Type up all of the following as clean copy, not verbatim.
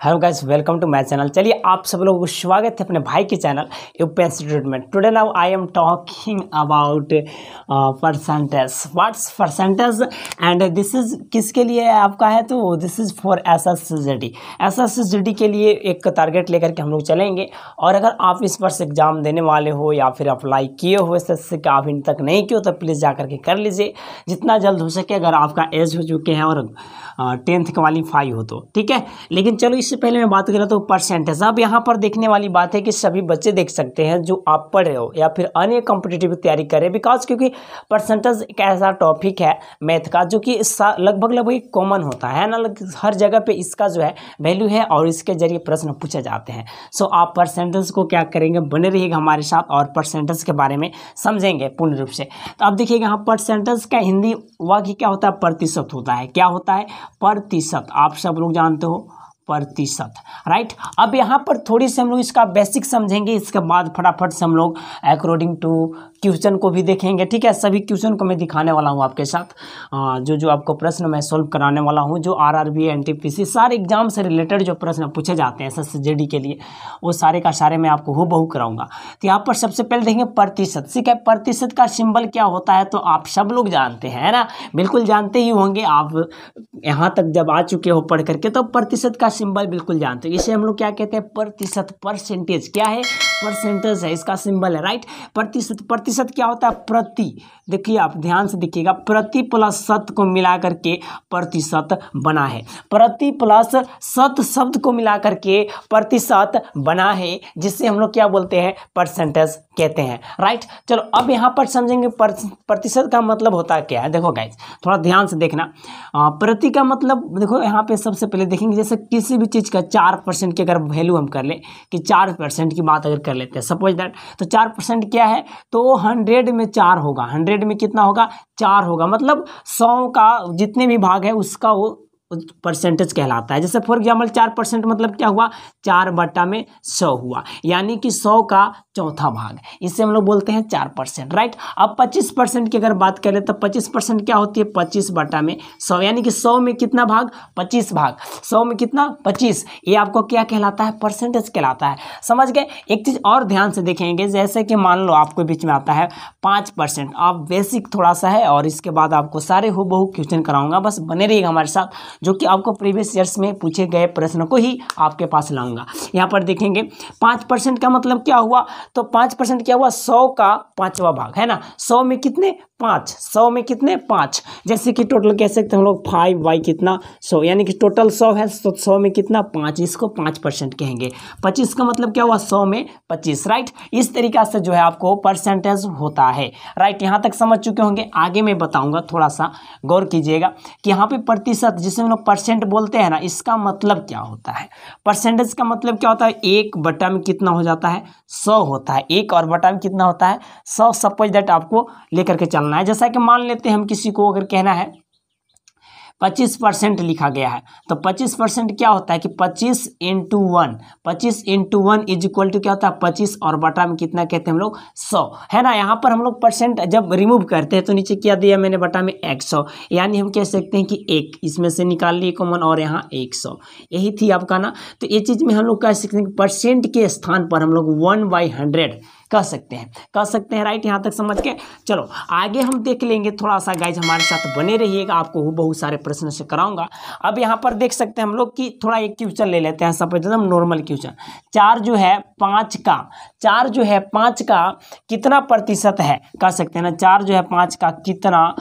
Hello guys, welcome to my channel. चलिए आप सब लोगों को स्वागत है अपने भाई के channel UP student. Today now I am talking about percentage. What's percentage and this is किसके लिए आपका है, तो दिस इज फॉर एसएससीजीडी। एसएससीजीडी के लिए एक टारगेट लेकर के हम लोग चलेंगे। और अगर आप इस वर्ष एग्जाम देने वाले हो या फिर अप्लाई किए हो एसएससी का अभी तक नहीं किए हो तो प्लीज़ जा करके कर लीजिए जितना जल्द हो सके। अगर आपका एज हो चुके हैं और 10th क्वालीफाई हो तो ठीक है। लेकिन चलो इससे पहले मैं बात करूँ तो परसेंटेज। अब यहाँ पर देखने वाली बात है कि सभी बच्चे देख सकते हैं जो आप पढ़ रहे हो या फिर अन्य कॉम्पिटिटिव तैयारी कर रहे हैं, बिकॉज क्योंकि परसेंटेज एक ऐसा टॉपिक है मैथ का जो कि लगभग कॉमन होता है ना, हर जगह पे इसका जो है वैल्यू है और इसके जरिए प्रश्न पूछे जाते हैं। सो आप परसेंटेज को क्या करेंगे, बने रहिएगा हमारे साथ और परसेंटेज के बारे में समझेंगे पूर्ण रूप से। तो अब देखिएगा यहाँ परसेंटेज का हिंदी वाक्य क्या होता है, प्रतिशत होता है। क्या होता है? प्रतिशत। आप सब लोग जानते हो प्रतिशत, राइट। अब यहाँ पर थोड़ी सी हम लोग इसका बेसिक समझेंगे, इसके बाद फटाफट से हम लोग अकॉर्डिंग टू क्वेश्चन को भी देखेंगे, ठीक है। सभी क्वेश्चन को मैं दिखाने वाला हूँ आपके साथ, जो आपको प्रश्न मैं सॉल्व कराने वाला हूँ, जो आरआरबी एनटीपीसी सारे एग्जाम से रिलेटेड जो प्रश्न पूछे जाते हैं एसएससीजीडी के लिए, वो सारे का सारे मैं आपको हूबहू कराऊंगा। तो यहाँ पर सबसे पहले देखेंगे प्रतिशत। ठीक है, प्रतिशत का सिंबल क्या होता है तो आप सब लोग जानते हैं ना, बिल्कुल जानते ही होंगे। आप यहाँ तक जब आ चुके हो पढ़ करके तो प्रतिशत का सिंबल बिल्कुल जानते हो। इसे हम लोग क्या कहते हैं? प्रतिशत। परसेंटेज क्या है? परसेंटेज है, इसका सिंबल है, राइट। प्रतिशत। प्रतिशत क्या होता है? प्रति। देखिए आप ध्यान से देखिएगा, प्रति प्लस शत को मिला करके प्रतिशत बना है। प्रति प्लस शत शब्द को मिला करके प्रतिशत बना है, जिससे हम लोग क्या बोलते हैं? परसेंटेज कहते हैं, राइट। चलो अब यहाँ पर समझेंगे प्रतिशत का मतलब होता क्या है। देखो गाइस, थोड़ा ध्यान से देखना। प्रति का मतलब देखो यहाँ पे सबसे पहले देखेंगे, जैसे किसी भी चीज़ का 4% की अगर वैल्यू हम कर लें कि 4% की बात अगर कर लेते हैं सपोज दैट, तो 4% क्या है तो 100 में 4 होगा। 100 में कितना होगा? 4 होगा। मतलब 100 का जितने भी भाग है उसका वो परसेंटेज कहलाता है। जैसे फॉर एग्जाम्पल 4% मतलब क्या हुआ? 4/100 हुआ, यानी कि 100 का चौथा भाग। इससे हम लोग बोलते हैं 4%, राइट। अब 25% की अगर बात करें तो 25% क्या होती है? 25/100, यानी कि 100 में कितना भाग? 25 भाग। 100 में कितना? 25। ये आपको क्या कहलाता है? परसेंटेज कहलाता है। समझ गए? एक चीज़ और ध्यान से देखेंगे, जैसे कि मान लो आपको बीच में आता है 5%। आप बेसिक थोड़ा सा है और इसके बाद आपको सारे हूबहू क्वेश्चन कराऊंगा, बस बने रहिएगा हमारे साथ, जो कि आपको प्रीवियस ईयर्स में पूछे गए प्रश्न को ही आपके पास लाऊंगा। यहाँ पर देखेंगे 5% का मतलब क्या हुआ, तो 5% क्या हुआ? 100 का 5वां भाग, है ना। 100 में कितने? 5। 100 में कितने? 5। जैसे कि टोटल कह सकते हैं हम लोग 5 कितना 100, यानी कि टोटल 100 है तो 100 में कितना? 5। इसको 5% कहेंगे। 25 का मतलब क्या हुआ? 100 में 25, राइट। इस तरीका से जो है आपको परसेंटेज होता है, राइट। यहाँ तक समझ चुके होंगे। आगे मैं बताऊंगा, थोड़ा सा गौर कीजिएगा कि यहाँ पे प्रतिशत जिसे हम लोग परसेंट बोलते हैं ना, इसका मतलब क्या होता है? परसेंटेज का मतलब क्या होता है? 1/में कितना हो जाता है? 100 होता है। 1 और बटा में कितना होता है? 100। सपोज दैट आपको लेकर के चलना है, जैसा कि मान लेते हैं हम किसी को अगर कहना है 25% लिखा गया है, तो 25% क्या होता है कि 25 × 1, 25 × 1 इज इक्वल टू क्या होता है? 25 और बटा में कितना कहते हैं हम लोग? 100, है ना। यहाँ पर हम लोग परसेंट जब रिमूव करते हैं तो नीचे क्या दिया मैंने? बटा में 100, यानी हम कह सकते हैं कि 1 इसमें से निकाल लिए कॉमन और यहाँ 100, यही थी आपका ना। तो ये चीज़ में हम लोग कह सकते हैं कि परसेंट के स्थान पर हम लोग 1/100 कह सकते हैं, राइट। यहाँ तक समझ के चलो आगे हम देख लेंगे। थोड़ा सा गाइज हमारे साथ बने रहिएगा, आपको बहुत सारे प्रश्न से कराऊंगा। अब यहाँ पर देख सकते हैं हम लोग कि थोड़ा एक क्वेश्चन ले लेते हैं, सब एकदम नॉर्मल क्वेश्चन। 4 जो है 5 का कितना प्रतिशत है? कह सकते हैं ना, 4 जो है 5 का कितना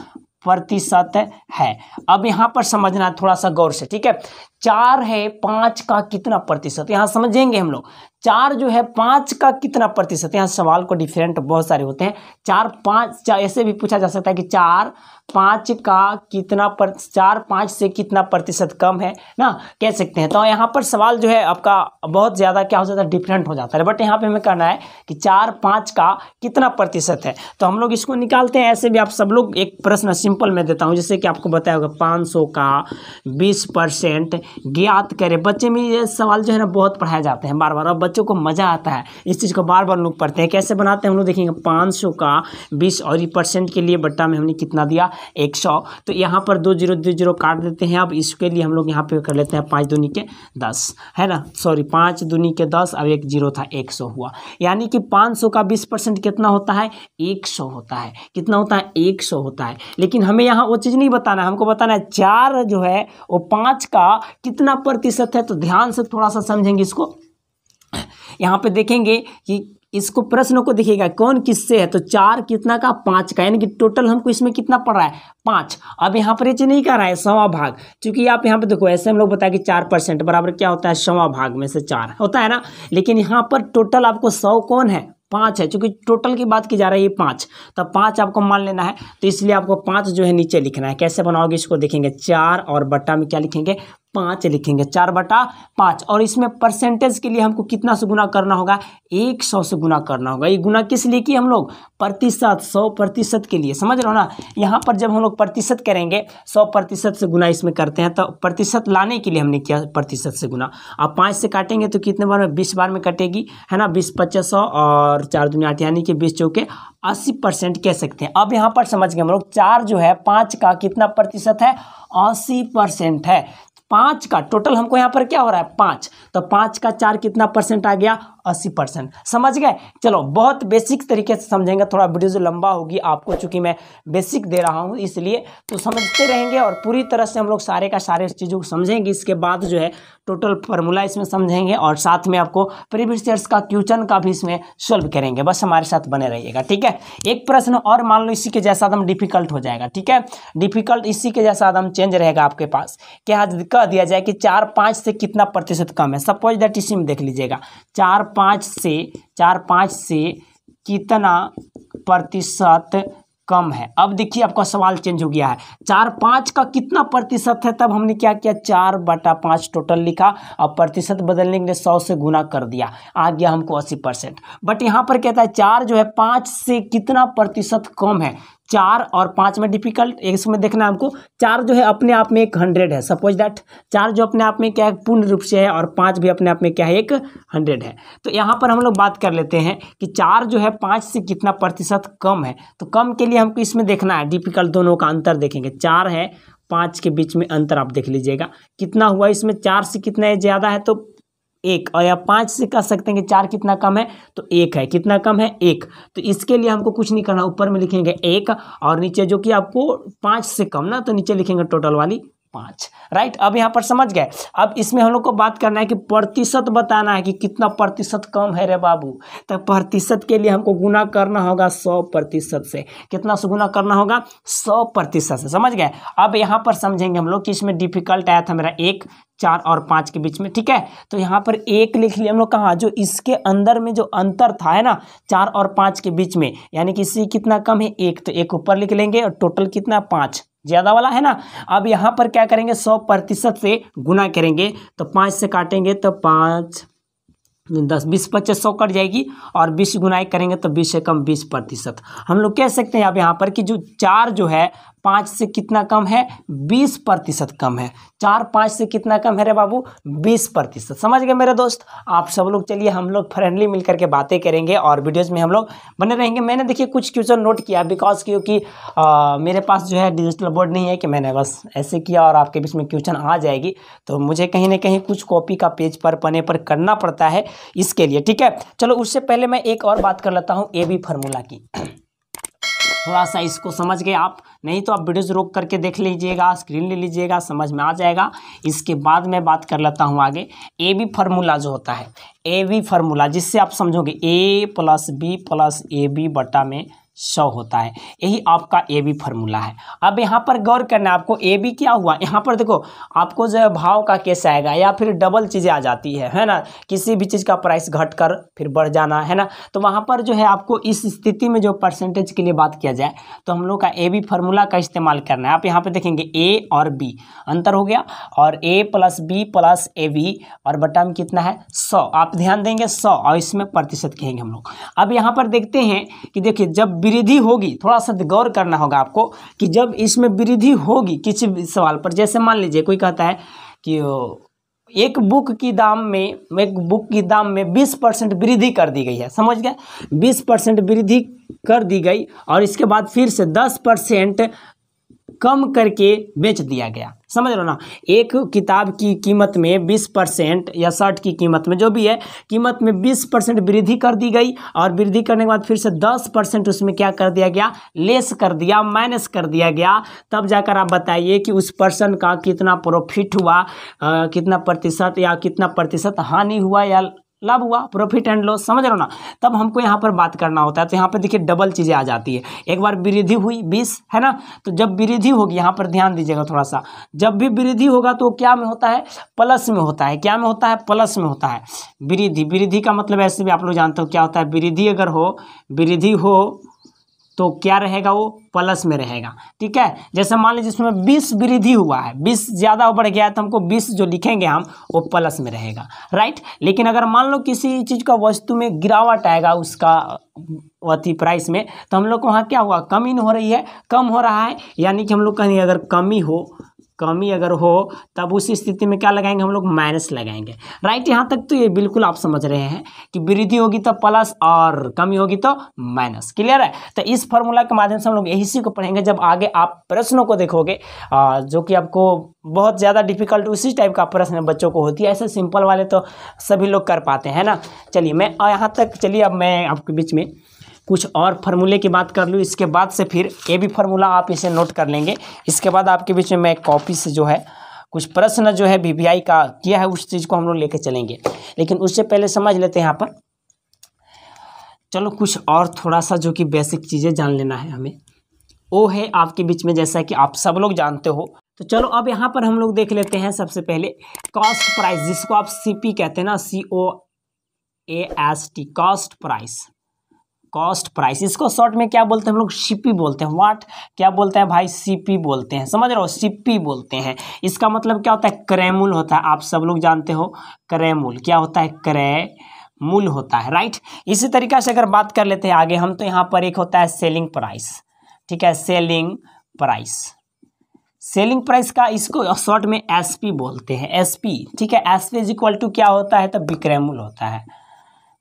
प्रतिशत है। अब यहाँ पर समझना थोड़ा सा गौर से, ठीक है। 4 है 5 का कितना प्रतिशत, यहाँ समझेंगे हम लोग। 4 जो है 5 का कितना प्रतिशत, यहाँ सवाल को डिफरेंट बहुत सारे होते हैं। 4 5 ऐसे भी पूछा जा सकता है कि 4 5 का कितना 4 5 से कितना प्रतिशत कम है ना, कह सकते हैं। तो यहाँ पर सवाल जो है आपका बहुत ज़्यादा क्या हो जाता है? डिफरेंट हो जाता है। बट यहाँ पे हमें करना है कि 4 5 का कितना प्रतिशत है, तो हम लोग इसको निकालते हैं। ऐसे भी आप सब लोग एक प्रश्न सिंपल में देता हूँ, जैसे कि आपको बताया होगा 500 का 20% ज्ञात करें। बच्चे में ये सवाल जो है ना बहुत पढ़ाए जाते हैं बार बार, और बच्चों को मज़ा आता है इस चीज़ को बार बार लोग पढ़ते हैं। कैसे बनाते हैं हम लोग देखेंगे। 500 का 20 और ये % के लिए बट्टा में हमने कितना दिया 100, तो यहाँ पर 2 0 2 0 काट देते हैं। अब इसके लिए हम लोग यहाँ पे कर लेते हैं 5 दूनी के 10 है ना, सॉरी 5 दूनी के 10, अब एक 0 था 100 हुआ। यानी कि 500 का 20% कितना होता है 100 होता है। कितना होता है 100 होता है। लेकिन हमें यहाँ वो चीज़ नहीं बताना है, हमको बताना है 4 जो है वो 5 का कितना प्रतिशत है। तो ध्यान से थोड़ा सा समझेंगे इसको। यहाँ पे देखेंगे कि इसको प्रश्न को देखिएगा कौन किससे है, तो 4 कितना का 5 का, यानी कि टोटल हमको इसमें कितना पड़ रहा है 5। अब यहाँ पर ये चीज़ नहीं कर रहा है 100वां भाग, क्योंकि आप यहाँ पे देखो ऐसे हम लोग बताए कि 4% बराबर क्या होता है 100वां भाग में से 4 होता है ना। लेकिन यहाँ पर टोटल आपको 100 कौन है 5 है, क्योंकि टोटल की बात की जा रही है 5, तब 5 आपको मान लेना है। तो इसलिए आपको 5 जो है नीचे लिखना है। कैसे बनाओगे इसको देखेंगे। 4 और बट्टा में क्या लिखेंगे 5 लिखेंगे, 4/5। और इसमें परसेंटेज के लिए हमको कितना से गुना करना होगा 100 से गुना करना होगा। ये गुना किस लिए किए हम लोग प्रतिशत, 100% के लिए, समझ रहे हो ना। यहाँ पर जब हम लोग प्रतिशत करेंगे 100% से गुना इसमें करते हैं, तो प्रतिशत लाने के लिए हमने किया प्रतिशत से गुना। अब 5 से काटेंगे तो कितने बार में 20 बार में कटेगी है ना, 20 25 100 और 4 दूनी 8, यानी कि 20 चौके 80% कह सकते हैं। अब यहाँ पर समझ गए हम लोग 4 जो है 5 का कितना प्रतिशत है 80% है। 5 का टोटल हमको यहाँ पर क्या हो रहा है 5, तो 5 का 4 कितना % आ गया 80%। समझ गए। चलो बहुत बेसिक तरीके से समझेंगे, थोड़ा वीडियो जो लंबा होगी आपको, चूंकि मैं बेसिक दे रहा हूँ इसलिए, तो समझते रहेंगे और पूरी तरह से हम लोग सारे का सारे चीज़ों को समझेंगे। इसके बाद जो है टोटल फार्मूला इसमें समझेंगे और साथ में आपको प्रीवियस ईयर्स का क्वेश्चन का भी इसमें सॉल्व करेंगे। बस हमारे साथ बने रहिएगा, ठीक है। एक प्रश्न और मान लो इसी के जैसा एकदम डिफिकल्ट हो जाएगा, ठीक है। डिफिकल्ट इसी के जैसा एकदम चेंज रहेगा आपके पास। क्या कह दिया जाए कि 4 5 से कितना प्रतिशत कम है। सपोज दैट इसी में देख लीजिएगा 4 5 से कितना प्रतिशत कम है। अब देखिए आपका सवाल चेंज हो गया है। 4 5 का कितना प्रतिशत है, तब हमने क्या किया 4/5 टोटल लिखा और प्रतिशत बदलने के लिए 100 से गुना कर दिया, आ गया हमको 80%। बट यहाँ पर कहता है 4 जो है 5 से कितना प्रतिशत कम है। 4 और 5 में डिफिकल्ट, इसमें देखना है हमको 4 जो है अपने आप में एक 100 है। सपोज दैट 4 जो अपने आप में क्या है पूर्ण रूप से है, और 5 भी अपने आप में क्या है एक 100 है। तो यहाँ पर हम लोग बात कर लेते हैं कि 4 जो है 5 से कितना प्रतिशत कम है। तो कम के लिए हमको इसमें देखना है डिफिकल्ट, दोनों का अंतर देखेंगे। 4 है 5 के बीच में अंतर आप देख लीजिएगा कितना हुआ। इसमें 4 से कितना है ज़्यादा है तो 1, और या 5 से कह सकते हैं कि 4 कितना कम है तो 1 है। कितना कम है 1। तो इसके लिए हमको कुछ नहीं करना, ऊपर में लिखेंगे 1 और नीचे जो कि आपको 5 से कम ना, तो नीचे लिखेंगे टोटल वाली 5। राइट। अब यहाँ पर समझ गए। अब इसमें हम लोग को बात करना है कि प्रतिशत बताना है कि कितना प्रतिशत कम है रे बाबू। तो प्रतिशत के लिए हमको गुना करना होगा 100% से। कितना से गुना करना होगा 100% से। समझ गए। अब यहाँ पर समझेंगे हम लोग कि इसमें डिफिकल्ट आया था मेरा 1 4 और 5 के बीच में, ठीक है। तो यहाँ पर 1 लिख लिया हम लोग। कहाँ जो इसके अंदर में जो अंतर था है ना 4 और 5 के बीच में, यानी कि इससे कितना कम है 1, तो 1 ऊपर लिख लेंगे और टोटल कितना 5 ज़्यादा वाला है ना। अब यहाँ पर क्या करेंगे 100% से गुना करेंगे, तो 5 से काटेंगे तो 5 10 20 25 100 कट जाएगी, और 20 गुनाई करेंगे तो 20 से कम 20%। हम लोग कह सकते हैं अब यहाँ पर कि जो 4 जो है 5 से कितना कम है 20% कम है। 4 5 से कितना कम है रे बाबू 20%। समझ गए मेरे दोस्त आप सब लोग। चलिए हम लोग फ्रेंडली मिल करके बातें करेंगे और वीडियोज़ में हम लोग बने रहेंगे। मैंने देखिए कुछ क्वेश्चन नोट किया बिकॉज क्योंकि मेरे पास जो है डिजिटल बोर्ड नहीं है कि मैंने बस ऐसे किया और आपके बीच में क्वेश्चन आ जाएगी, तो मुझे कहीं ना कहीं कुछ कॉपी का पेज पर पन्ने पर करना पड़ता है इसके लिए, ठीक है। चलो उससे पहले मैं एक और बात कर लेता हूँ AB फार्मूला की। थोड़ा सा इसको समझ गए आप, नहीं तो आप वीडियोज रोक करके देख लीजिएगा, स्क्रीन ले लीजिएगा, समझ में आ जाएगा। इसके बाद मैं बात कर लेता हूँ आगे। AB फार्मूला जो होता है AB फार्मूला, जिससे आप समझोगे A + B + AB बटा में 100 होता है, यही आपका AB फार्मूला है। अब यहाँ पर गौर करना है आपको। AB क्या हुआ यहाँ पर देखो, आपको जो है भाव का केस आएगा या फिर डबल चीज़ें आ जाती है ना। किसी भी चीज़ का प्राइस घट कर फिर बढ़ जाना है ना, तो वहाँ पर जो है आपको इस स्थिति में जो परसेंटेज के लिए बात किया जाए तो हम लोग का AB फार्मूला का इस्तेमाल करना है। आप यहाँ पर देखेंगे A और B अंतर हो गया, और A + B + AB और बटा में कितना है 100। आप ध्यान देंगे 100 और इसमें प्रतिशत कहेंगे हम लोग। अब यहाँ पर देखते हैं कि देखिए जब वृद्धि होगी, थोड़ा सा गौर करना होगा आपको कि जब इसमें वृद्धि होगी किसी सवाल पर, जैसे मान लीजिए कोई कहता है कि एक बुक की दाम में 20% वृद्धि कर दी गई है, समझ गए, 20% वृद्धि कर दी गई और इसके बाद फिर से 10% कम करके बेच दिया गया, समझ रहे हो ना। एक किताब की कीमत में 20% या शर्ट की कीमत में जो भी है कीमत में 20% वृद्धि कर दी गई और वृद्धि करने के बाद फिर से 10% उसमें क्या कर दिया गया, लेस कर दिया, माइनस कर दिया गया। तब जाकर आप बताइए कि उस पर्सन का कितना प्रॉफिट हुआ, कितना प्रतिशत या कितना प्रतिशत हानि हुआ या लाभ हुआ, प्रॉफिट एंड लॉस, समझ रहे हो ना। तब हमको यहाँ पर बात करना होता है। तो यहाँ पर देखिए डबल चीज़ें आ जाती है। एक बार वृद्धि हुई 20 है ना, तो जब वृद्धि होगी यहाँ पर ध्यान दीजिएगा थोड़ा सा, जब भी वृद्धि होगा तो क्या में होता है, प्लस में होता है। क्या में होता है, प्लस में होता है। वृद्धि का मतलब ऐसे भी आप लोग जानते हो क्या होता है, वृद्धि अगर हो, वृद्धि हो तो क्या रहेगा, वो प्लस में रहेगा, ठीक है। जैसे मान लीजिए इसमें 20 वृद्धि हुआ है, 20 ज़्यादा बढ़ गया है तो हमको 20 जो लिखेंगे हम वो प्लस में रहेगा, राइट। लेकिन अगर मान लो किसी चीज़ का वस्तु में गिरावट आएगा उसका अति प्राइस में, तो हम लोग को वहाँ क्या हुआ, कमी हो रही है, कम हो रहा है, यानी कि हम लोग कहेंगे अगर कमी अगर हो तब उस स्थिति में क्या लगाएंगे हम लोग, माइनस लगाएंगे, राइट। यहाँ तक तो ये बिल्कुल आप समझ रहे हैं कि वृद्धि होगी तो प्लस और कमी होगी तो माइनस, क्लियर है। तो इस फॉर्मूला के माध्यम से हम लोग इसी को पढ़ेंगे जब आगे आप प्रश्नों को देखोगे, जो कि आपको बहुत ज़्यादा डिफिकल्ट उसी टाइप का प्रश्न बच्चों को होती है, ऐसे सिंपल वाले तो सभी लोग कर पाते हैं ना। चलिए मैं यहाँ तक, चलिए अब मैं आपके बीच में कुछ और फार्मूले की बात कर लूँ, इसके बाद से फिर ये भी फार्मूला आप इसे नोट कर लेंगे। इसके बाद आपके बीच में मैं कॉपी से जो है कुछ प्रश्न जो है VVI का किया है उस चीज़ को हम लोग लेके चलेंगे, लेकिन उससे पहले समझ लेते हैं यहाँ पर, चलो कुछ और थोड़ा सा जो कि बेसिक चीज़ें जान लेना है हमें, वो है आपके बीच में, जैसा कि आप सब लोग जानते हो। तो चलो अब यहाँ पर हम लोग देख लेते हैं सबसे पहले कॉस्ट प्राइस, जिसको आप CP कहते हैं ना, COAST, कॉस्ट प्राइस। इसको शॉर्ट में क्या बोलते हैं हम लोग, CP बोलते हैं। व्हाट, क्या बोलते हैं भाई, CP बोलते हैं, समझ रहे हो, CP बोलते हैं। इसका मतलब क्या होता है, क्रयमूल होता है। आप सब लोग जानते हो क्रयमूल क्या होता है, क्रयमूल होता है, राइट। इसी तरीका से अगर बात कर लेते हैं आगे हम, तो यहाँ पर एक होता है सेलिंग प्राइस, ठीक है, सेलिंग प्राइस का इसको शॉर्ट में SP बोलते हैं, SP, ठीक है। SP इज इक्वल टू क्या होता है, तो विक्रयमूल होता है,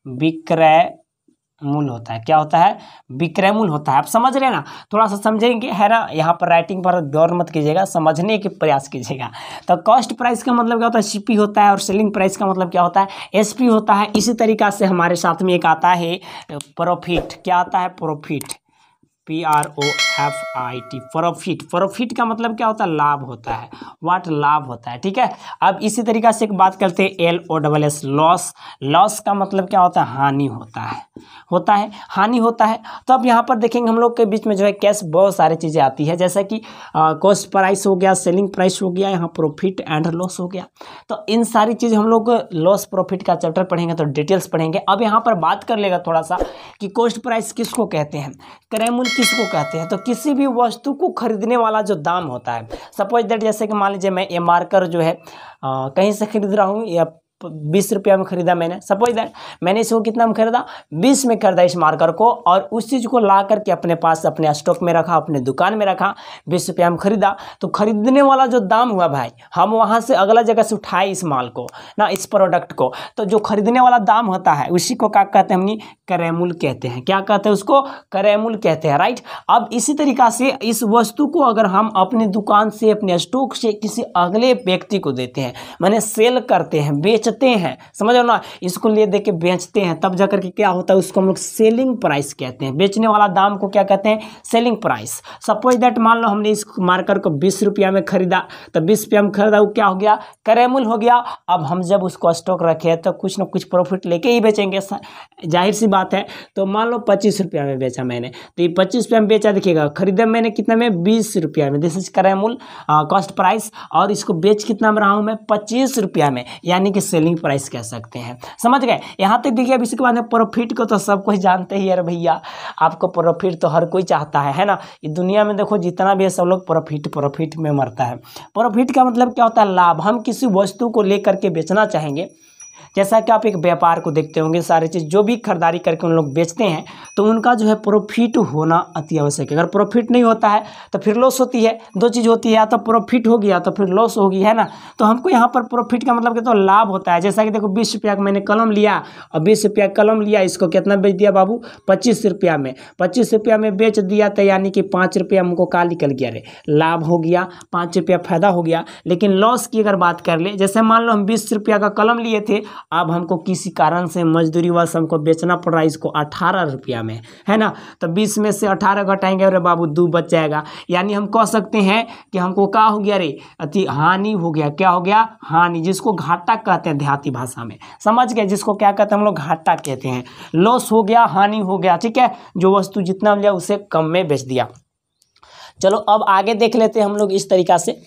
विक्रयमूल होता है, क्या होता है, विक्रयमूल होता है। आप समझ रहे हैं ना, थोड़ा सा समझेंगे है ना, यहाँ पर राइटिंग पर गौर मत कीजिएगा, समझने के प्रयास कीजिएगा। तो कॉस्ट प्राइस का मतलब क्या होता है, CP होता है, और सेलिंग प्राइस का मतलब क्या होता है, SP होता है। इसी तरीका से हमारे साथ में एक आता है प्रॉफिट, क्या आता है, प्रॉफिट, PROFIT, प्रॉफिट का मतलब क्या होता है, लाभ होता है, व्हाट, लाभ होता है, ठीक है। अब इसी तरीका से एक बात करते हैं LOSS, लॉस का मतलब क्या होता है, हानि होता है, हानि होता है। तो अब यहाँ पर देखेंगे हम लोग के बीच में जो है कैश बहुत सारी चीज़ें आती है, जैसा कि कॉस्ट प्राइस हो गया, सेलिंग प्राइस हो गया, यहाँ प्रॉफिट एंड लॉस हो गया। तो इन सारी चीज़ हम लोग लॉस प्रॉफिट का चैप्टर पढ़ेंगे तो डिटेल्स पढ़ेंगे। अब यहाँ पर बात कर लेगा थोड़ा सा कि कॉस्ट प्राइस किसको कहते हैं, क्रयमूल किसको कहते हैं। तो किसी भी वस्तु को खरीदने वाला जो दाम होता है, सपोज दैट जैसे कि मान लीजिए मैं ये मार्कर जो है कहीं से खरीद रहा हूँ, या 20 रुपया में खरीदा मैंने, सपोज दैट मैंने इसको कितना में खरीदा, 20 में खरीदा इस मार्कर को, और उस चीज़ को ला करके अपने पास अपने स्टॉक में रखा, अपने दुकान में रखा, 20 रुपया में खरीदा। तो खरीदने वाला जो दाम हुआ भाई, हम वहाँ से अगला जगह से उठाए इस माल को ना, इस प्रोडक्ट को, तो जो खरीदने वाला दाम होता है उसी को क्या कहते हैं, हम क्रयमूल कहते हैं। क्या कहते हैं उसको, क्रयमूल कहते हैं, राइट। अब इसी तरीका से इस वस्तु को अगर हम अपनी दुकान से, अपने स्टॉक से किसी अगले व्यक्ति को देते हैं, माने सेल करते हैं, बेचते हैं, समझ लो ना, इसको ले दे के बेचते हैं, तब जाकर के क्या होता है, उसको हम लोग सेलिंग प्राइस कहते हैं। बेचने वाला दाम को क्या कहते हैं, सेलिंग प्राइस। सपोज दैट मान लो हमने इस मार्कर को 20 रुपया में खरीदा, तो 20 रुपया में खरीदा, वो क्या हो गया, क्रयमूल हो गया। अब हम जब उसको स्टॉक रखे तो कुछ ना कुछ प्रॉफिट लेके ही बेचेंगे, जाहिर सी बात है। तो मान लो 25 रुपया में बेचा मैंने, तो ये 25 रुपया में बेचा, देखिएगा खरीदा मैंने कितना में, 20 रुपया में, दिस इज क्रयमूल कॉस्ट प्राइस, और इसको बेच कितना में रहा हूँ मैं, 25 रुपया में, यानी कि सेलिंग प्राइस कह सकते हैं, समझ गए। यहाँ तक देखिए। अब इसके बाद में प्रॉफिट को तो सब कोई जानते ही है भैया, आपको प्रॉफिट तो हर कोई चाहता है ना। ये दुनिया में देखो जितना भी है सब लोग प्रॉफिट में मरता है। प्रॉफिट का मतलब क्या होता है, लाभ। हम किसी वस्तु को लेकर के बेचना चाहेंगे, जैसा कि आप एक व्यापार को देखते होंगे, सारी चीज़ जो भी खरीदारी करके उन लोग बेचते हैं तो उनका जो है प्रॉफिट होना अति आवश्यक है। अगर प्रॉफिट नहीं होता है तो फिर लॉस होती है। दो चीज़ होती है, या तो प्रॉफिट हो गया तो फिर लॉस होगी, है ना। तो हमको यहाँ पर प्रॉफिट का मतलब कि तो लाभ होता है। जैसा कि देखो 20 रुपया का मैंने कलम लिया और 20 रुपया कलम लिया, इसको कितना बेच दिया बाबू, 25 रुपया में। 25 रुपया में बेच दिया तो यानी कि 5 रुपया हमको का निकल गया रे, लाभ हो गया, 5 रुपया फायदा हो गया। लेकिन लॉस की अगर बात कर ले, जैसे मान लो हम 20 रुपया का कलम लिए थे, अब हमको किसी कारण से मजदूरी वश हमको बेचना पड़ रहा है इसको 18 रुपया में, है ना। तो 20 में से 18 घटाएंगे, अरे बाबू 2 बच जाएगा। यानी हम कह सकते हैं कि हमको क्या हो गया रे, अति हानि हो गया। क्या हो गया, हानि, जिसको घाटा कहते हैं देहाती भाषा में, समझ गए, जिसको क्या कहते हैं हम लोग, घाटा कहते हैं। लॉस हो गया, हानि हो गया, ठीक है। जो वस्तु जितना लिया उसे कम में बेच दिया। चलो अब आगे देख लेते हैं हम लोग इस तरीका से।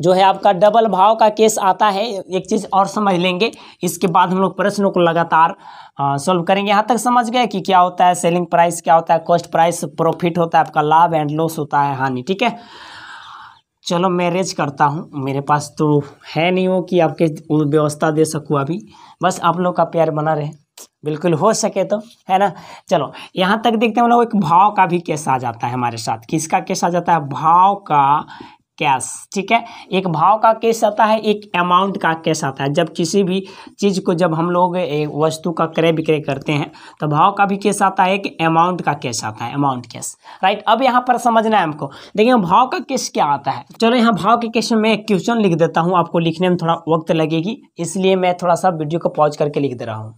जो है आपका डबल भाव का केस आता है, एक चीज़ और समझ लेंगे, इसके बाद हम लोग प्रश्नों को लगातार सॉल्व करेंगे। यहाँ तक समझ गए कि क्या होता है सेलिंग प्राइस, क्या होता है कॉस्ट प्राइस, प्रॉफिट होता है आपका लाभ, एंड लॉस होता है हानि, ठीक है। चलो मैं रेज करता हूँ, मेरे पास तो है नहीं हो कि आपके व्यवस्था दे सकूँ अभी, बस आप लोग का प्यार बना रहे, बिल्कुल हो सके तो, है ना। चलो यहाँ तक देखते हैं हम लोग, एक भाव का भी केस आ जाता है हमारे साथ। किसका केस आ जाता है, भाव का कैश, ठीक है। एक भाव का केस आता है, एक अमाउंट का केस आता है। जब किसी भी चीज़ को जब हम लोग एक वस्तु का क्रय विक्रय करते हैं तो भाव का भी केस आता है, एक अमाउंट का केस आता है, अमाउंट केस, राइट। अब यहाँ पर समझना है हमको, देखिए भाव का केस क्या आता है। चलो यहाँ भाव के केस में मैं एक क्वेश्चन लिख देता हूँ, आपको लिखने में थोड़ा वक्त लगेगी, इसलिए मैं थोड़ा सा वीडियो को पॉज करके लिख दे रहा हूँ।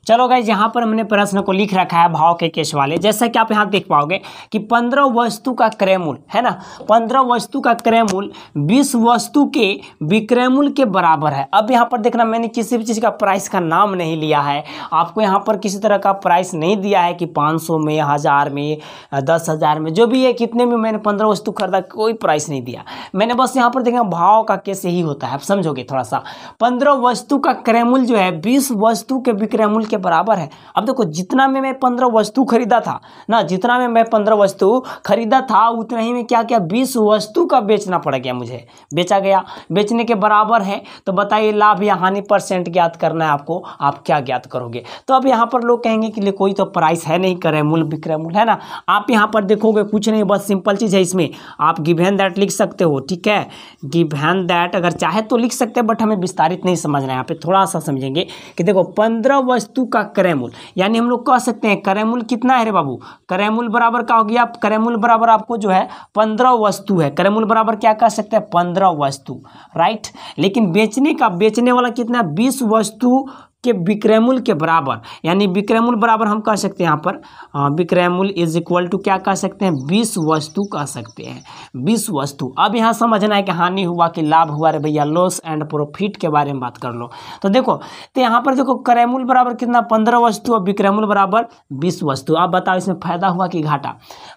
चलो गाइज, यहाँ पर हमने प्रश्न को लिख रखा है भाव के केस वाले। जैसा कि आप यहाँ देख पाओगे कि 15 वस्तु का क्रय मूल्य, है ना, 15 वस्तु का क्रय मूल्य 20 वस्तु के विक्रय मूल्य के बराबर है। अब यहाँ पर देखना, मैंने किसी भी चीज़ का प्राइस का नाम नहीं लिया है, आपको यहाँ पर किसी तरह का प्राइस नहीं दिया है कि 500 में, 1000 में, 10,000 में, जो भी है, कितने में मैंने 15 वस्तु खरीदा, कोई प्राइस नहीं दिया मैंने। बस यहाँ पर देखना भाव का केस यही होता है, आप समझोगे थोड़ा सा। 15 वस्तु का क्रय मूल्य जो है 20 वस्तु के विक्रय मूल्य बराबर है। अब देखो जितना में मैं 15 वस्तु खरीदा था ना, जितना में मैं 15 वस्तु खरीदा था उतना ही में क्या क्या 20 वस्तु का बेचना पड़ गया, मुझे बेचा गया, बेचने के बराबर है। तो बताइए लाभ या हानि परसेंट ज्ञात करना है आपको, आप क्या ज्ञात करोगे। तो अब यहाँ पर लोग कहेंगे कि कोई तो प्राइस है नहीं, क्रय मूल्य विक्रय मूल्य, है ना। आप यहाँ पर देखोगे कुछ नहीं, बस सिंपल चीज़ है, इसमें आप गिव एंड दैट लिख सकते हो, ठीक है। गिव एंड दैट अगर चाहे तो लिख सकते हैं, बट हमें विस्तारित नहीं समझना है, यहाँ पे थोड़ा सा समझेंगे कि देखो 15 वस्तु का क्रय मूल्य, यानी हम लोग कह सकते हैं क्रय मूल्य कितना है रे बाबू, क्रय मूल्य बराबर क्या हो गया, क्रय मूल्य बराबर आपको जो है 15 वस्तु है, क्रय मूल्य बराबर क्या कह सकते हैं 15 वस्तु, राइट। लेकिन बेचने वाला कितना, 20 वस्तु के विक्रय मूल्य के बराबर, यानी विक्रय मूल्य बराबर हम कह सकते हैं यहाँ पर विक्रय मूल्य इज इक्वल टू क्या कह सकते हैं 20 वस्तु कह सकते हैं, 20 वस्तु। अब यहाँ समझना है कि हानि हुआ कि लाभ हुआ, रे भैया लॉस एंड प्रॉफिट के बारे में बात कर लो। तो देखो, तो यहाँ पर देखो क्रय मूल्य बराबर कितना 15 वस्तु और विक्रय मूल्य बराबर 20 वस्तु। आप बताओ इसमें फायदा हुआ कि घाटा।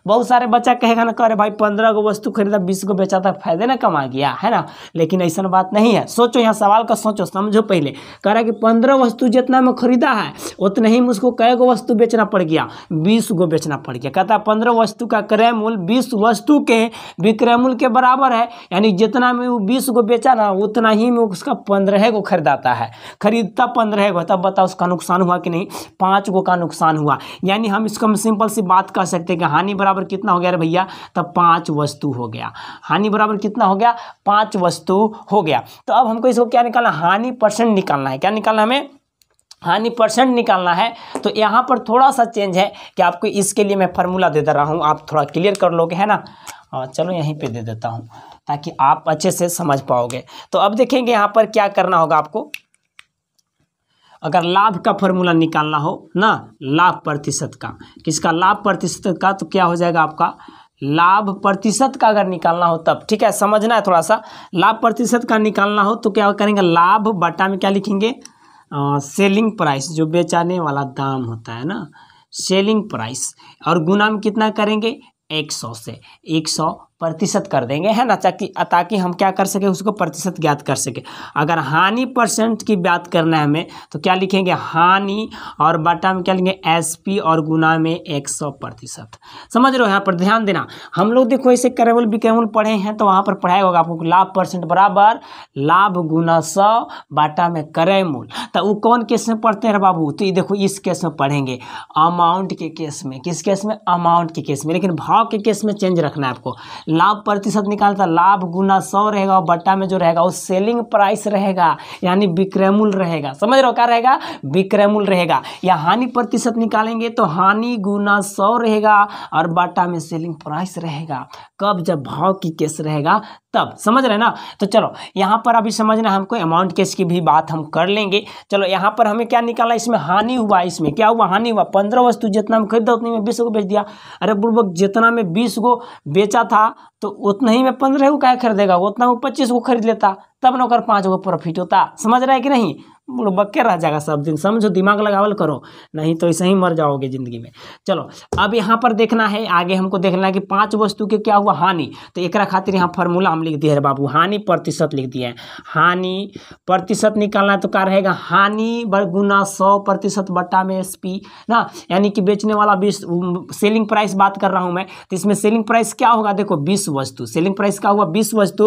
बहुत सारे बच्चा कहेगा ना, करे भाई 15 को वस्तु खरीदा 20 को बेचा था, फायदे ना कमा गया, है ना। लेकिन ऐसा बात नहीं है। सोचो यहाँ सवाल का सोचो, समझो पहले, कह रहा है कि 15 वस्तु जितना में खरीदा है उतना ही मुझको कै गो वस्तु बेचना पड़ गया, 20 गो बेचना पड़ गया। कहता है 15 वस्तु का क्रय मूल्य 20 वस्तु के विक्रय मूल्य के बराबर है, यानी जितना में वो 20 गो बेचा ना उतना ही में उसका 15 गो खरीदाता है, खरीदता 15 गो। तब बताओ उसका नुकसान हुआ कि नहीं, 5 गो का नुकसान हुआ। यानी हम इसको हम सिंपल सी बात कर सकते हैं कि हानि बराबर कितना हो गया रे भैया, तब 5 वस्तु हो गया। हानि बराबर कितना हो गया, 5 वस्तु हो गया। तो अब हमको इसको क्या निकालना, हानि परसेंट निकालना है। क्या निकालना, हमें हानि परसेंट निकालना है। तो यहाँ पर थोड़ा सा चेंज है कि आपको इसके लिए मैं फार्मूला दे रहा हूँ, आप थोड़ा क्लियर कर लोगे, है ना। चलो यहीं पे दे देता हूँ ताकि आप अच्छे से समझ पाओगे। तो अब देखेंगे यहाँ पर क्या करना होगा आपको। अगर लाभ का फार्मूला निकालना हो ना, लाभ प्रतिशत का, किसका, लाभ प्रतिशत का, तो क्या हो जाएगा आपका लाभ प्रतिशत का अगर निकालना हो तब, ठीक है, समझना है थोड़ा सा। लाभ प्रतिशत का निकालना हो तो क्या करेंगे, लाभ बटा में क्या लिखेंगे, सेलिंग प्राइस, जो बेचाने वाला दाम होता है ना, सेलिंग प्राइस, और गुना में कितना करेंगे 100 से, 100 प्रतिशत कर देंगे, है ना, ताकि हम क्या कर सके, उसको प्रतिशत ज्ञात कर सके। अगर हानि परसेंट की बात करना है हमें तो क्या लिखेंगे, हानि और बटा में क्या लिखेंगे, एसपी और गुना में 100%। समझ रहे हो, यहाँ पर ध्यान देना। हम लोग देखो ऐसे करेमुल विक्रमुल पढ़े हैं तो वहाँ पर पढ़ाया होगा आपको लाभ परसेंट बराबर लाभ गुना 100 बाटा में करेमुल। तो वो कौन केस में पढ़ते हैं बाबू, तो ये देखो इस केस में पढ़ेंगे, अमाउंट के केस में। किस केस में, अमाउंट के केस में। लेकिन भाव के केस में चेंज रखना है आपको। लाभ प्रतिशत निकालता, लाभ गुना 100 रहेगा और बटा में जो रहेगा वो सेलिंग प्राइस रहेगा, यानी विक्रयमूल्य रहेगा। समझ रहे हो, क्या रहेगा, विक्रयमूल्य रहेगा। या हानि प्रतिशत निकालेंगे तो हानि गुना 100 रहेगा और बटा में सेलिंग प्राइस रहेगा। कब, जब भाव की केस रहेगा तब। समझ रहे ना। तो चलो यहाँ पर अभी समझना हमको, अमाउंट केस की भी बात हम कर लेंगे। चलो यहाँ पर हमें क्या निकाला, इसमें हानि हुआ, इसमें क्या हुआ, हानि हुआ। 15 वस्तु जितना में खरीदा उतनी में 20 को बेच दिया। अरे बुड़बक, जितना में 20 को बेचा था तो उतना ही में 15 को क्या खरीदेगा, उतना वो 25 को खरीद लेता, तब ना ओकर 5 को प्रॉफिट होता। समझ रहा है कि नहीं, बुड़बक के रह जाएगा सब दिन। समझो, दिमाग लगावल करो, नहीं तो ऐसे ही मर जाओगे जिंदगी में। चलो अब यहाँ पर देखना है, आगे हमको देखना है कि 5 वस्तु के क्या हुआ, हानि। तो एक खातिर यहाँ फार्मूला हम लिख दिए है बाबू, हानि प्रतिशत लिख दिए हैं। हानि प्रतिशत निकालना है तो क्या रहेगा, हानि गुना 100% बटा में एसपी ना, यानी कि बेचने वाला 20, सेलिंग प्राइस बात कर रहा हूँ मैं। तो इसमें सेलिंग प्राइस क्या होगा, देखो 20 वस्तु, सेलिंग प्राइस क्या हुआ 20 वस्तु,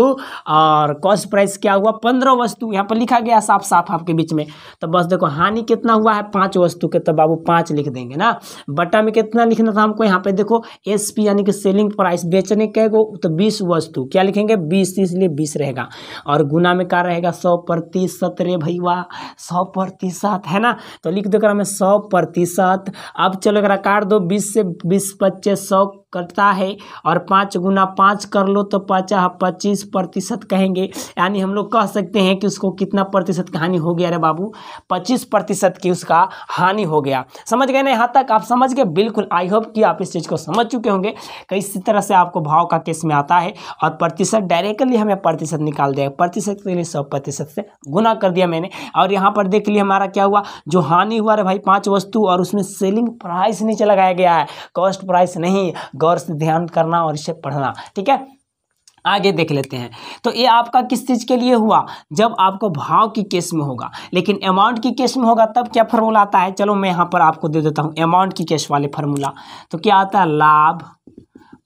और कॉस्ट प्राइस क्या हुआ 15 वस्तु। यहाँ पर लिखा गया साफ साफ आपके बीच में। तो बस देखो हानि कितना हुआ है 5 वस्तु के, तो बाबू 5 लिख देंगे ना। बटा में कितना लिखना था हमको, यहाँ पे देखो एसपी यानी कि सेलिंग प्राइस, बेचने के को तो 20 वस्तु, क्या लिखेंगे 20, इसलिए 20 रहेगा। और गुना में क्या रहेगा 100% रे भैया, 100% है ना। तो लिख दो करा में 100%। अब चलो अगर काट दो, 20 से 20 25 100 कटता है, और 5 गुना 5 कर लो तो 25% कहेंगे। यानी हम लोग कह सकते हैं कि उसको कितना प्रतिशत की हानि हो गया रे बाबू, 25% की उसका हानि हो गया। समझ गए ना, यहाँ तक आप समझ गए, बिल्कुल। आई होप कि आप इस चीज़ को समझ चुके होंगे कि इसी तरह से आपको भाव का केस में आता है, और प्रतिशत डायरेक्टली हमें प्रतिशत निकाल देगा। प्रतिशत के लिए 100% से गुना कर दिया मैंने। और यहाँ पर देख लिए हमारा क्या हुआ, जो हानि हुआ रे भाई 5 वस्तु, और उसमें सेलिंग प्राइस नीचे लगाया गया है, कॉस्ट प्राइस नहीं। गौर से ध्यान करना और इसे पढ़ना, ठीक है। आगे देख लेते हैं। तो ये आपका किस चीज़ के लिए हुआ, जब आपको भाव की केस में होगा। लेकिन अमाउंट की केस में होगा तब क्या फार्मूला आता है, चलो मैं यहाँ पर आपको दे देता हूँ अमाउंट की केस वाले फार्मूला। तो क्या आता है, लाभ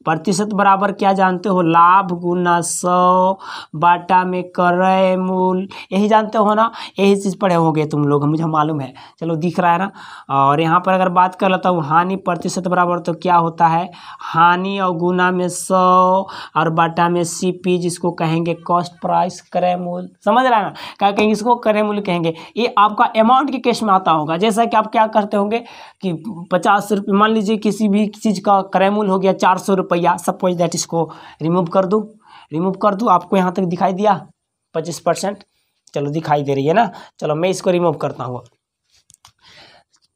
प्रतिशत बराबर क्या जानते हो, लाभ गुना 100 बाटा में क्रय मूल, यही जानते हो ना, यही चीज़ पढ़े होगे तुम लोग, मुझे मालूम है। चलो दिख रहा है ना। और यहाँ पर अगर बात कर लेता हूँ हानि प्रतिशत बराबर, तो क्या होता है, हानि और गुना में 100 और बाटा में सीपी, जिसको कहेंगे कॉस्ट प्राइस, क्रय मूल। समझ रहा है ना, क्या कहेंगे, इसको क्रय मूल कहेंगे। ये आपका अमाउंट के केस में आता होगा। जैसा कि आप क्या करते होंगे कि 50 रुपये, मान लीजिए किसी भी चीज़ का क्रय मूल हो गया 400 रुपये, सपोज दैट, इसको रिमूव कर दूँ। आपको यहाँ तक दिखाई दिया 25%, चलो दिखाई दे रही है ना। चलो मैं इसको रिमूव करता हूँ।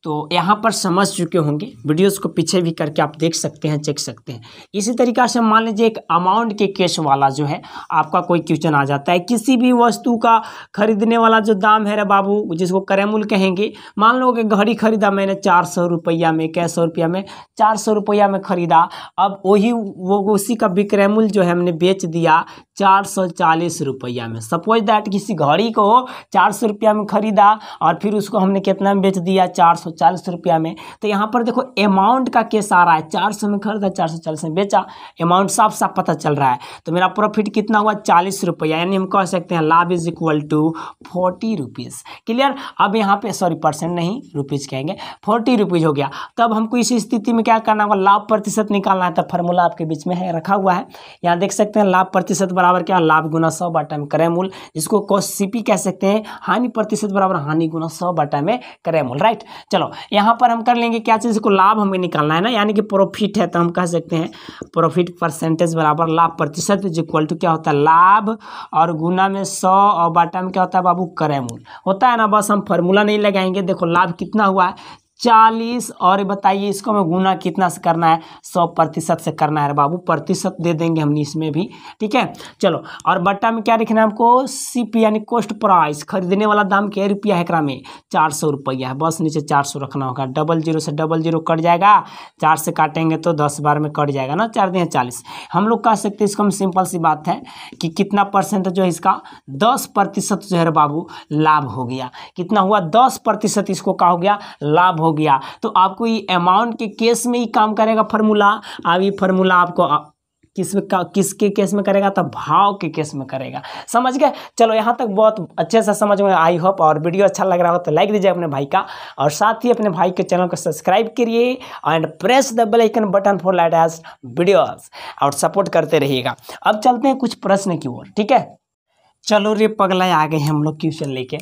तो यहाँ पर समझ चुके होंगे, वीडियोस को पीछे भी करके आप देख सकते हैं, चेक सकते हैं। इसी तरीक़ा से मान लीजिए एक अमाउंट के केस वाला जो है आपका कोई क्वेश्चन आ जाता है, किसी भी वस्तु का खरीदने वाला जो दाम है रे बाबू, जिसको क्रय मूल्य कहेंगे। मान लो कि घड़ी खरीदा मैंने 400 रुपया में, कैसे रुपया में, 400 रुपया में खरीदा। अब वही वो उसी का विक्रय मूल्य जो है हमने बेच दिया 440 रुपया में। सपोज दैट किसी घड़ी को 400 रुपया में खरीदा और फिर उसको हमने कितना में बेच दिया, 440 रुपया में। तो यहाँ पर देखो अमाउंट का केस आ रहा है, 400 में खरीदा 440 में बेचा, अमाउंट साफ साफ पता चल रहा है। तो मेरा प्रॉफिट कितना हुआ 40 रुपया, यानी हम कह सकते हैं लाभ is equal to 40 rupees. Clear. अब यहाँ पे सॉरी परसेंट नहीं रुपीज़ कहेंगे, 40 रुपीज़ हो गया। तब हमको इस स्थिति में क्या करना होगा, लाभ प्रतिशत निकालना है। तब फार्मूला आपके बीच में है, रखा हुआ है, यहाँ देख सकते हैं। लाभ प्रतिशत बराबर क्या, लाभ गुना 100 बटा में क्रय मूल्य, जिसको कॉस्ट सीपी कह सकते हैं। हानि प्रतिशत बराबर हानि गुना 100 बटा में क्रय मूल्य, राइट। चलो यहाँ पर हम कर लेंगे क्या चीज़ को, लाभ हमें निकालना है ना, यानी कि प्रॉफिट है। तो हम कह सकते हैं प्रॉफिट परसेंटेज बराबर लाभ प्रतिशत इज इक्वल टू क्या होता है, लाभ और गुना में 100 और बाटा में क्या होता है बाबू, क्रय मूल्य होता है ना। बस हम फार्मूला नहीं लगाएंगे। देखो लाभ कितना हुआ है 40 और बताइए इसको हमें गुना कितना से करना है, 100% से करना है बाबू, प्रतिशत दे देंगे हमने इसमें भी, ठीक है। चलो और बट्टा में क्या लिखना है हमको, सीपी यानी कॉस्ट प्राइस, खरीदने वाला दाम क्या रुपया है, एकरा में 400 रुपया है, बस नीचे 400 रखना होगा। 00 से 00 कट जाएगा, 4 से काटेंगे तो 10 बार में कट जाएगा ना, 4 दिन 40। हम लोग कह सकते हैं इसको, हम सिंपल सी बात है कि कितना परसेंट जो है इसका 10% जो है बाबू लाभ हो गया। कितना हुआ, 10% इसको क्या हो गया, लाभ हो गया। तो आपको ये अमाउंट के केस में ही काम करेगा फार्मूला। अब ये फार्मूला आपको किसके केस में करेगा, तो भाव के केस में करेगा। समझ गए। चलो यहाँ तक बहुत अच्छे से समझ में आई होप, और वीडियो अच्छा लग रहा हो तो लाइक दीजिए अपने भाई का, और साथ ही अपने भाई के चैनल को सब्सक्राइब करिए and press the bell icon button for latest videos, और सपोर्ट करते रहिएगा। अब चलते हैं कुछ प्रश्न की ओर, ठीक है। चलो रे पगला, आ गए हम लोग क्वेश्चन लेके।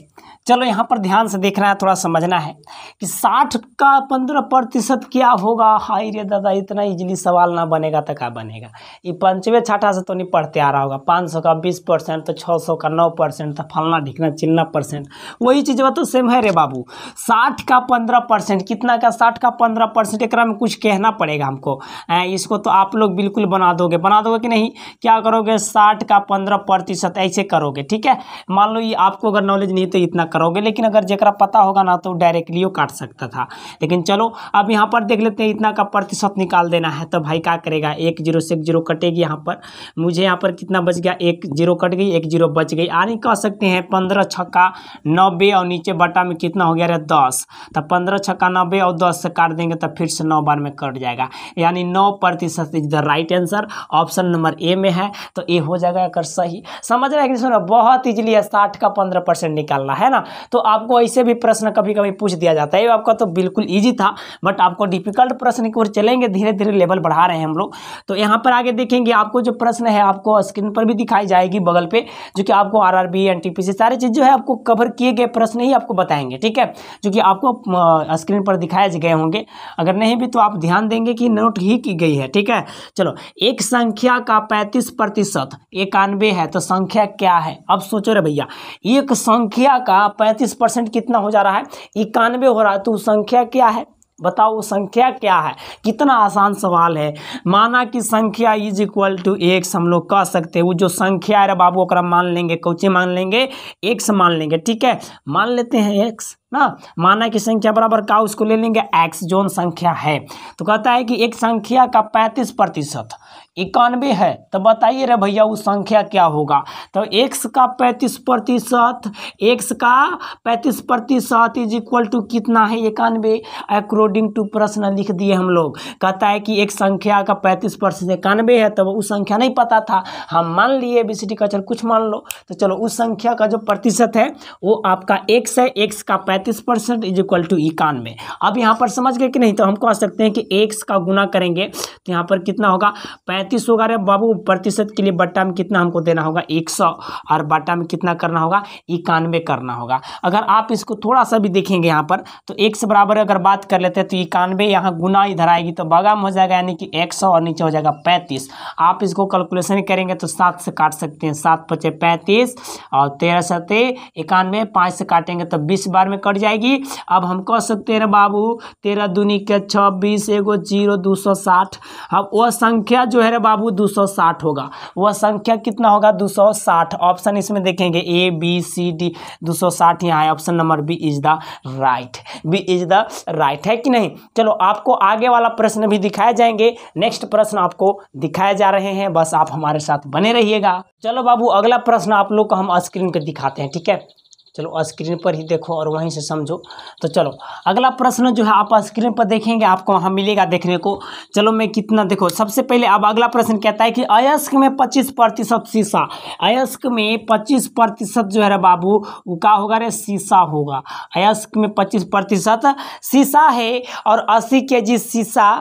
चलो यहाँ पर ध्यान से देखना है, थोड़ा समझना है कि 60 का 15% क्या होगा। हाय रे दादा, इतना इजीली सवाल ना बनेगा तो क्या बनेगा। ये पंचवे छठा से तो नहीं पढ़ते आ रहा होगा। 500 का 20%, तो 600 का 9%, तो फलना ढिकना चिलना %, वही चीज़ तो सेम है रे बाबू। 60 का 15% कितना का, 60 का 15%, एक में कुछ कहना पड़ेगा हमको। इसको तो आप लोग बिल्कुल बना दोगे कि नहीं, क्या करोगे, 60 का 15% ऐसे करोगे, ठीक है। मान लो ये आपको अगर नॉलेज नहीं तो इतना करोगे, लेकिन अगर जेकरा पता होगा ना तो डायरेक्टली वो काट सकता था। लेकिन चलो अब यहाँ पर देख लेते हैं, इतना का प्रतिशत निकाल देना है। तो भाई क्या करेगा, 1 0 से 1 0 कटेगी। यहाँ पर मुझे यहाँ पर कितना बच गया, 1 0 कट गई, 1 0 बच गई। यानी कह सकते हैं 15 छक्का 90, और नीचे बटा में कितना हो गया रे 10। तो 15 छक्का 90 और 10 से काट देंगे तो फिर से 9 बार में कट जाएगा, यानी 9% is the right answer. Option number A में है, तो ए हो जाएगा अगर सही। समझ रहे हैं कि सुनो, बहुत इजीली है 60 का 15% निकालना है ना। तो आपको ऐसे भी प्रश्न कभी कभी पूछ दिया जाता है, आपका तो बिल्कुल इजी था, बट आपको डिफिकल्ट प्रश्न की ओर चलेंगे, धीरे धीरे लेवल बढ़ा रहे हैं हम लोग। तो यहाँ पर आगे देखेंगे, आपको जो प्रश्न है आपको स्क्रीन पर भी दिखाई जाएगी बगल पे, जो कि आपको आरआरबी एनटीपीसी सारी चीज़ जो है आपको कवर किए गए प्रश्न ही आपको बताएंगे, ठीक है, जो कि आपको स्क्रीन पर दिखाए गए होंगे। अगर नहीं भी तो आप ध्यान देंगे कि नोट ही की गई है, ठीक है। चलो, एक संख्या का 35% 91 है, तो संख्या क्या है। अब सोचो रे भैया, एक संख्या का 35% कितना हो जा रहा है, 91 हो रहा है, तो संख्या क्या है, बताओ वो संख्या क्या है। कितना आसान सवाल है। माना कि संख्या इज इक्वल टू x, हम लोग कह सकते हैं वो जो संख्या है बाबू ओकरा मान लेंगे, कौची मान लेंगे, x मान लेंगे, ठीक है। मान लेते हैं x ना, माना कि संख्या बराबर का, उसको ले लेंगे x जोन संख्या है। तो कहता है कि एक संख्या का 35% 91 है, तो बताइए रे भैया वो संख्या क्या होगा। तो x का 35%, x का 35% इज इक्वल टू कितना है, 91। अकॉर्डिंग टू प्रश्न लिख दिए हम लोग। कहता है कि एक संख्या का 35% 91 है, तो उस संख्या नहीं पता था, हम मान लिए ABCD का, चल कुछ मान लो। तो चलो उस संख्या का जो प्रतिशत है वो आपका x है, x का 35% इज इक्वल टू 91। अब यहाँ पर समझ गए कि नहीं, तो हम कह सकते हैं कि x का गुना करेंगे तो यहाँ पर कितना होगा, 35 होगा रे बाबू। प्रतिशत के लिए बट्टा में कितना हमको देना होगा, 100, और बट्टा में कितना करना होगा, 91 करना होगा। अगर आप इसको थोड़ा सा भी देखेंगे यहाँ पर, तो x बराबर अगर बात कर लेते हैं तो 91 यहाँ गुना इधर आएगी तो बगा में हो जाएगा, यानी कि 100 और नीचे हो जाएगा 35। आप इसको कैलकुलेशन करेंगे तो 7 से काट सकते हैं, 7 × 5 = 35 और 13 × 7 = 91, 5 से काटेंगे तो 20 बार में कट जाएगी। अब हम कह सकते हैं बाबू 13 दूनी के 26, एगो 0, 260। अब वह संख्या जो है बाबू 260 होगा। वह संख्या कितना होगा, 260। ऑप्शन इसमें देखेंगे ABCD 260 यहाँ है, option number B is the right, B is the right, है कि नहीं। चलो आपको आगे वाला प्रश्न भी दिखाए जाएंगे, नेक्स्ट प्रश्न आपको दिखाए जा रहे हैं, बस आप हमारे साथ बने रहिएगा। चलो बाबू अगला प्रश्न आप लोग को हम स्क्रीन पर दिखाते हैं, ठीक है। चलो स्क्रीन पर ही देखो और वहीं से समझो। तो चलो अगला प्रश्न जो है आप स्क्रीन पर देखेंगे, आपको वहाँ मिलेगा देखने को। चलो मैं कितना देखो, सबसे पहले अब अगला प्रश्न कहता है कि अयस्क में 25% शीशा, अयस्क में 25% जो है बाबू वो क्या होगा रे, शीशा होगा। अयस्क में 25% शीशा है, और 80 kg शीशा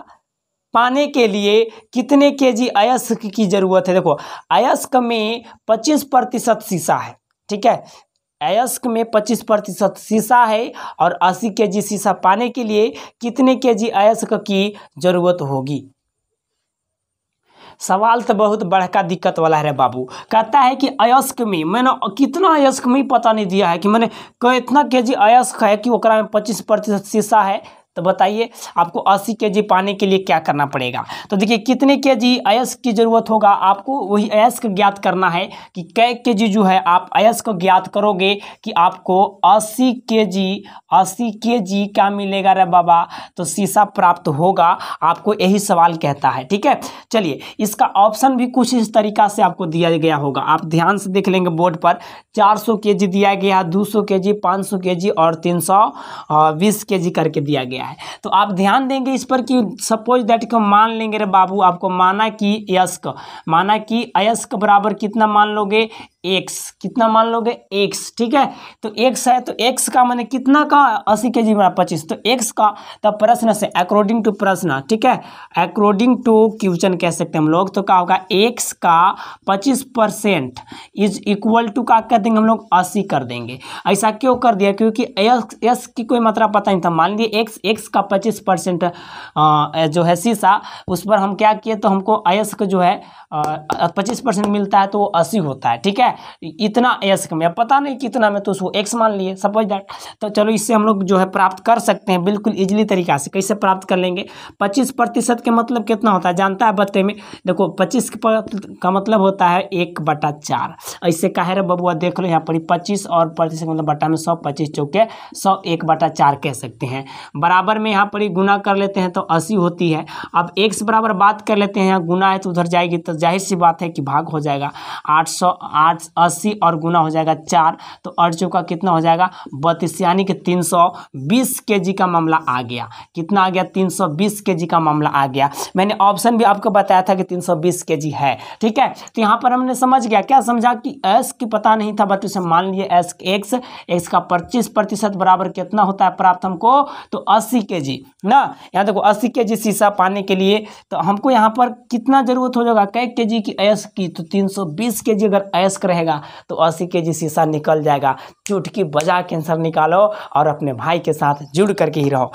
पाने के लिए कितने kg अयस्क की जरूरत है। देखो अयस्क में 25% शीशा है, ठीक है, अयस्क में 25% शीशा है, और 80 kg शीशा पाने के लिए कितने kg अयस्क की जरूरत होगी। सवाल तो बहुत बड़का दिक्कत वाला है बाबू। कहता है कि अयस्क में, मैंने कितना अयस्क में पता नहीं दिया है कि मैंने कितना kg अयस्क है कि ओकरा में 25% शीशा है, तो बताइए आपको 80 केजी पाने के लिए क्या करना पड़ेगा। तो देखिए कितने केजी अयस्क की जरूरत होगा, आपको वही अयस्क ज्ञात करना है कि कै केजी जो है आप अयस्क ज्ञात करोगे कि आपको 80 केजी क्या मिलेगा रे बाबा, तो शीशा प्राप्त होगा। आपको यही सवाल कहता है, ठीक है। चलिए इसका ऑप्शन भी कुछ इस तरीका से आपको दिया गया होगा, आप ध्यान से देख लेंगे बोर्ड पर। 400 केजी दिया गया, 200 केजी, 500 केजी और 320 केजी करके दिया गया है। तो आप ध्यान देंगे इस पर कि सपोज दैट को मान लेंगे रे बाबू, आपको माना कि अयस्क बराबर कितना मान लोगे, x, कितना मान लोगे x, ठीक है। तो x है तो x का माने कितना का 80 केजी बराबर 25, तो x का तब प्रश्न से अकॉर्डिंग टू प्रश्न, ठीक है, अकॉर्डिंग टू क्वेश्चन कह सकते हैं हम लोग। तो क्या होगा, x का 25% इज इक्वल टू का कर देंगे हम लोग 80 कर देंगे। ऐसा क्यों कर दिया, क्योंकि s की कोई मात्रा पता नहीं था। मान लिए x का 25% जो है शीशा, उस पर हम क्या किए तो हमको अयस्क जो है 25% मिलता है तो वो 80 होता है, ठीक है। इतना अयस्क में पता नहीं कितना में, तो उसको x मान लिए सपोज दैट। तो चलो इससे हम लोग जो है प्राप्त कर सकते हैं बिल्कुल इजीली तरीका से। कैसे प्राप्त कर लेंगे, 25% के मतलब कितना होता है जानता है बत्ते में, देखो 25 का मतलब होता है 1/4। ऐसे कहे रे बबुआ, देख लो यहाँ पर 25 और प्रतिशत मतलब बट्टा में 100, 25 चौके 100, 1/4 कह सकते हैं। बराबर में यहाँ पर ही गुना कर लेते हैं तो 80 होती है। अब x बराबर बात कर लेते हैं, यहाँ गुना है तो उधर जाएगी, तो जाहिर सी बात है कि भाग हो जाएगा। 880 और गुना हो जाएगा 4, तो 8 चौका कितना हो जाएगा 32, यानी कि 320 केजी का मामला आ गया। कितना आ गया, 320 केजी का मामला आ गया। मैंने ऑप्शन भी आपको बताया था कि 320 केजी है, ठीक है। तो यहाँ पर हमने समझ गया, क्या समझा कि एस की पता नहीं था, बट उसे मान लिए एस एक्स का 25% बराबर कितना होता है प्राप्त हमको, तो 80 केजी ना। यहाँ देखो 80 केजी शीशा पाने के लिए तो हमको यहाँ पर कितना जरूरत हो जाएगा, कै केजी की अयस्क की, तो 320 केजी अगर अयस्क रहेगा तो 80 केजी शीशा निकल जाएगा। चुटकी बजा के आंसर निकालो और अपने भाई के साथ जुड़ करके ही रहो।